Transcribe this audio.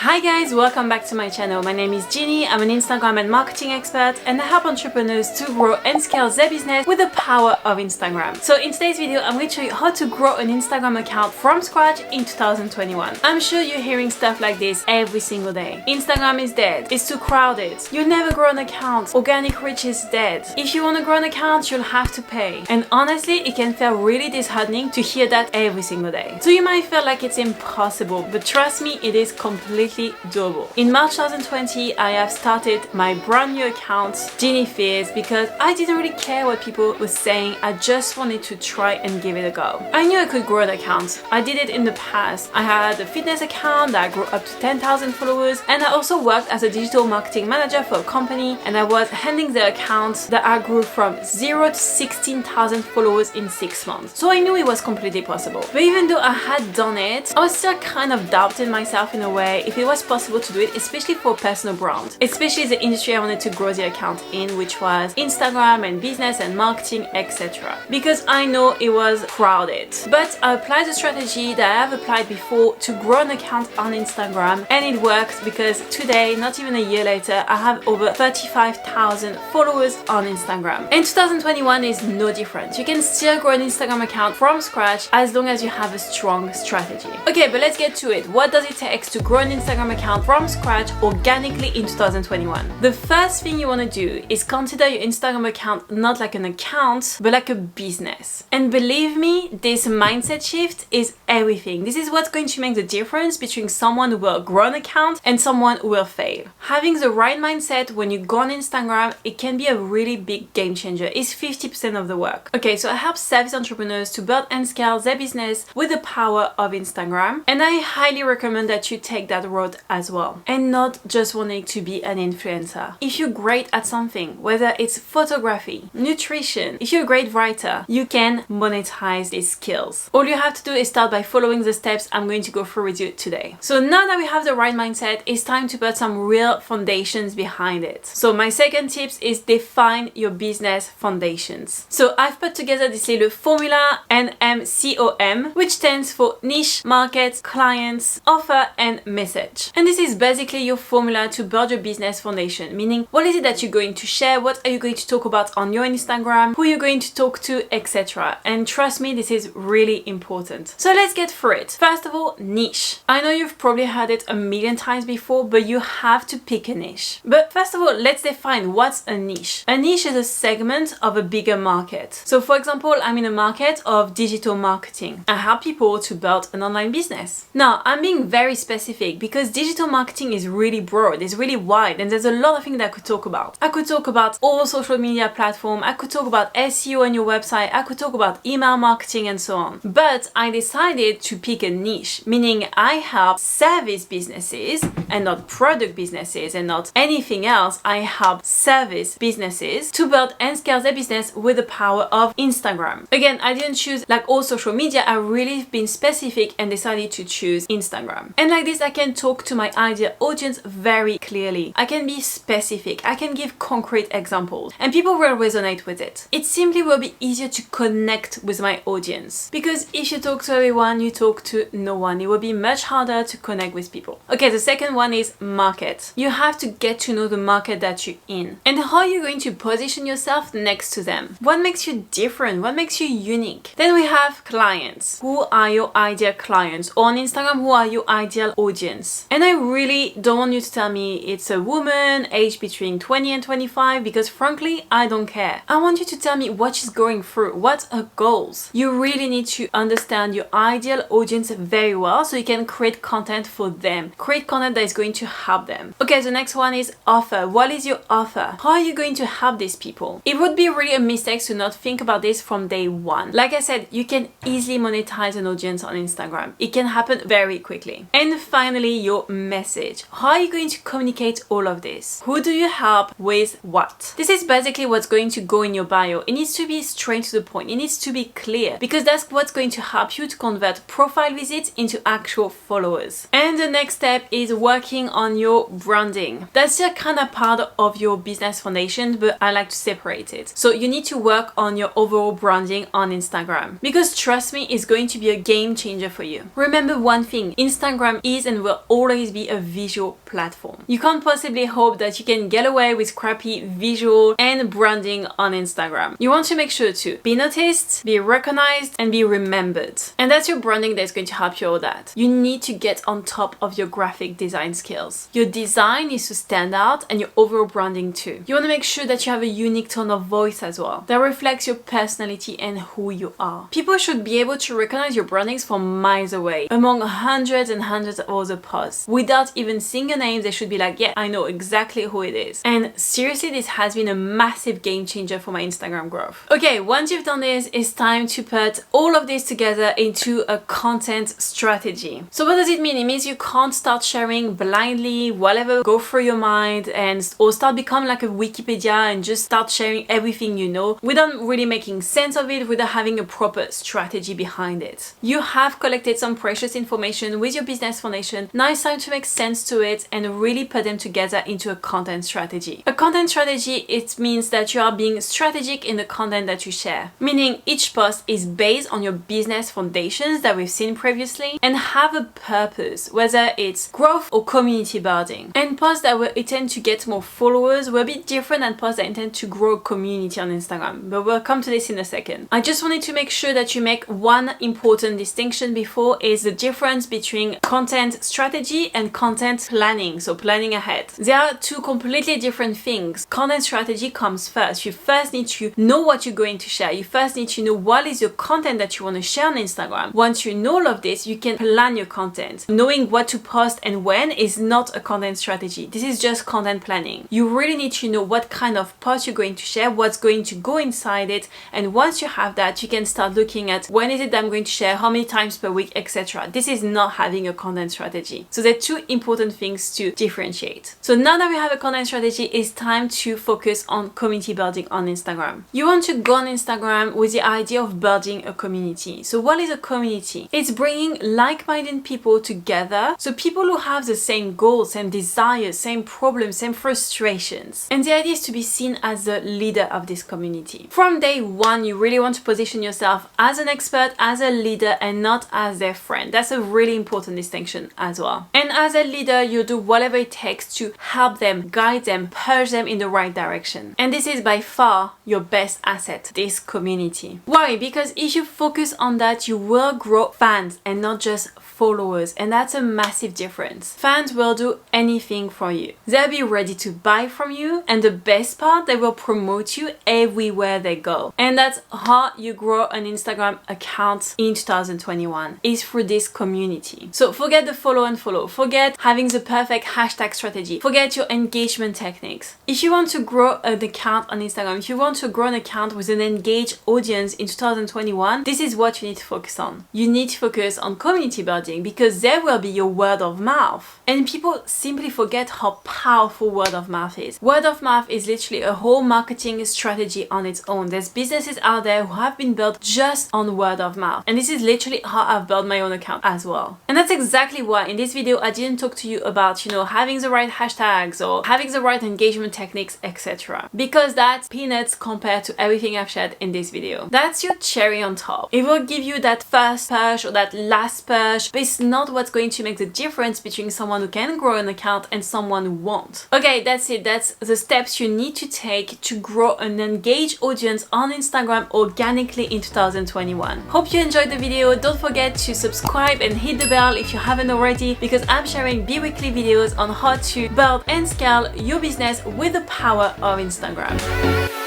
Hi guys, welcome back to my channel. My name is Jeannie, I'm an Instagram and marketing expert and I help entrepreneurs to grow and scale their business with the power of Instagram. So in today's video, I'm going to show you how to grow an Instagram account from scratch in 2021. I'm sure you're hearing stuff like this every single day. Instagram is dead, it's too crowded, you'll never grow an account, organic reach is dead. If you want to grow an account, you'll have to pay. And honestly, it can feel really disheartening to hear that every single day. So you might feel like it's impossible, but trust me, it is completely doable. In March 2020, I have started my brand new account, Jeannie Fears, because I didn't really care what people were saying. I just wanted to try and give it a go. I knew I could grow an account. I did it in the past. I had a fitness account that grew up to 10,000 followers, and I also worked as a digital marketing manager for a company, and I was handling the accounts that I grew from 0 to 16,000 followers in 6 months. So I knew it was completely possible. But even though I had done it, I was still kind of doubting myself in a way if it was possible to do it, especially for a personal brand, especially the industry I wanted to grow the account in, which was Instagram and business and marketing, etc. Because I know it was crowded. But I applied the strategy that I have applied before to grow an account on Instagram, and it worked because today, not even a year later, I have over 35,000 followers on Instagram. And 2021 is no different. You can still grow an Instagram account from scratch as long as you have a strong strategy. Okay, but let's get to it. What does it take to grow an Instagram account from scratch organically in 2021? The first thing you want to do is consider your Instagram account not like an account, but like a business. And believe me, this mindset shift is everything. This is what's going to make the difference between someone who will grow an account and someone who will fail. Having the right mindset when you go on Instagram, it can be a really big game changer. It's 50% of the work. Okay, so I help service entrepreneurs to build and scale their business with the power of Instagram, and I highly recommend that you take that road as well, and not just wanting to be an influencer. If you're great at something, whether it's photography, nutrition, if you're a great writer, you can monetize these skills. All you have to do is start by following the steps I'm going to go through with you today. So now that we have the right mindset, it's time to put some real foundations behind it. So my second tip is define your business foundations. So I've put together this little formula, NMCOM, which stands for niche, market, clients, offer, and message. And this is basically your formula to build your business foundation, meaning what is it that you're going to share, what are you going to talk about on your Instagram, who you're going to talk to, etc. And trust me, this is really important. So let's get through it. First of all, niche. I know you've probably heard it a million times before, but you have to pick a niche. But first of all, let's define what's a niche. A niche is a segment of a bigger market. So for example, I'm in a market of digital marketing. I help people to build an online business. Now, I'm being very specific because digital marketing is really broad, it's really wide, and there's a lot of things that I could talk about. I could talk about all social media platforms, I could talk about SEO on your website, I could talk about email marketing and so on. But I decided to pick a niche, meaning I help service businesses and not product businesses and not anything else. I help service businesses to build and scale their business with the power of Instagram. Again, I didn't choose like all social media, I really been specific and decided to choose Instagram. And like this, I can talk to my ideal audience very clearly. I can be specific, I can give concrete examples, and people will resonate with it. It simply will be easier to connect with my audience, because if you talk to everyone, you talk to no one. It will be much harder to connect with people. Okay, the second one is market. You have to get to know the market that you're in and how you're going to position yourself next to them. What makes you different? What makes you unique? Then we have clients. Who are your ideal clients? Or on Instagram, who are your ideal audience? And I really don't want you to tell me it's a woman aged between 20 and 25, because frankly, I don't care. I want you to tell me what she's going through, what are her goals. You really need to understand your ideal audience very well so you can create content for them. Create content that is going to help them. Okay, the next one is offer. What is your offer? How are you going to help these people? It would be really a mistake to not think about this from day one. Like I said, you can easily monetize an audience on Instagram. It can happen very quickly. And finally, your message. How are you going to communicate all of this? Who do you help with what? This is basically what's going to go in your bio. It needs to be straight to the point. It needs to be clear, because that's what's going to help you to convert profile visits into actual followers. And the next step is working on your branding. That's still kind of part of your business foundation, but I like to separate it. So you need to work on your overall branding on Instagram, because trust me, it's going to be a game changer for you. Remember one thing, Instagram is and will always be a visual platform. You can't possibly hope that you can get away with crappy visual and branding on Instagram. You want to make sure to be noticed, be recognized, and be remembered. And that's your branding that's going to help you all that. You need to get on top of your graphic design skills. Your design needs to stand out, and your overall branding too. You want to make sure that you have a unique tone of voice as well that reflects your personality and who you are. People should be able to recognize your brandings from miles away among hundreds and hundreds of other posts. Without even seeing your name, they should be like, yeah, I know exactly who it is. And seriously, this has been a massive game changer for my Instagram growth. Okay, once you've done this, it's time to put all of this together into a content strategy. So what does it mean? It means you can't start sharing blindly whatever go through your mind or start becoming like a Wikipedia and just start sharing everything you know without really making sense of it, without having a proper strategy behind it. You have collected some precious information with your business foundation. Now it's time to make sense to it and really put them together into a content strategy. A content strategy, it means that you are being strategic in the content that you share, meaning each post is based on your business foundations that we've seen previously and have a purpose, whether it's growth or community building. And posts that will intend to get more followers will be different than posts that intend to grow a community on Instagram, but we'll come to this in a second. I just wanted to make sure that you make one important distinction before, is the difference between content strategy and content planning, so planning ahead. They are two completely different things. Content strategy comes first. You first need to know what you're going to share. You first need to know what is your content that you want to share on Instagram. Once you know all of this, you can plan your content. Knowing what to post and when is not a content strategy. This is just content planning. You really need to know what kind of post you're going to share, what's going to go inside it, and once you have that, you can start looking at when is it that I'm going to share, how many times per week, etc. This is not having a content strategy. So there are two important things to differentiate. So now that we have a content strategy, it's time to focus on community building on Instagram. You want to go on Instagram with the idea of building a community. So what is a community? It's bringing like-minded people together. So people who have the same goals, same desires, same problems, same frustrations. And the idea is to be seen as the leader of this community. From day one, you really want to position yourself as an expert, as a leader, and not as their friend. That's a really important distinction as well. And as a leader, you do whatever it takes to help them, guide them, push them in the right direction. And this is by far your best asset, this community. Why? Because if you focus on that, you will grow fans and not just followers, and that's a massive difference. Fans will do anything for you. They'll be ready to buy from you, and the best part, they will promote you everywhere they go. And that's how you grow an Instagram account in 2021, is through this community. So forget the follow and follow, forget having the perfect hashtag strategy, forget your engagement techniques. If you want to grow an account on Instagram, if you want to grow an account with an engaged audience in 2021, this is what you need to focus on. You need to focus on community building, because there will be your word of mouth. And people simply forget how powerful word of mouth is. Word of mouth is literally a whole marketing strategy on its own. There's businesses out there who have been built just on word of mouth. And this is literally how I've built my own account as well. And that's exactly why in this video I didn't talk to you about, having the right hashtags or having the right engagement techniques, etc. Because that's peanuts compared to everything I've shared in this video. That's your cherry on top. It will give you that first push or that last push, but it's not what's going to make the difference between someone who can grow an account and someone who won't. Okay, that's it. That's the steps you need to take to grow an engaged audience on Instagram organically in 2021. Hope you enjoyed the video. Don't forget to subscribe and hit the bell if you haven't already, because I'm sharing bi-weekly videos on how to build and scale your business with the power of Instagram.